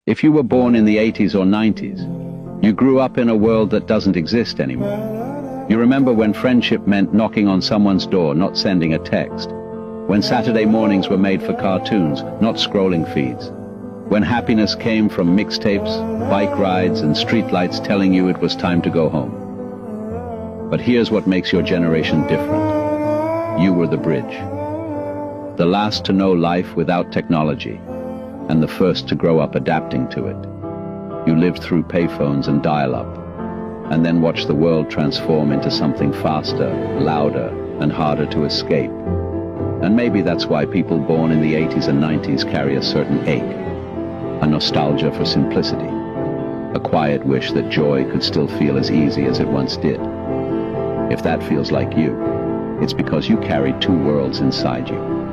If you were born in the 80s or 90s, you grew up in a world that doesn't exist anymore. You remember when friendship meant knocking on someone's door, not sending a text. When Saturday mornings were made for cartoons, not scrolling feeds. When happiness came from mixtapes, bike rides, and streetlights telling you it was time to go home. But here's what makes your generation different. You were the bridge. The last to know life without technology, and the first to grow up adapting to it. You lived through payphones and dial-up, and then watched the world transform into something faster, louder, and harder to escape. And maybe that's why people born in the 80s and 90s carry a certain ache, a nostalgia for simplicity, a quiet wish that joy could still feel as easy as it once did. If that feels like you, it's because you carried two worlds inside you.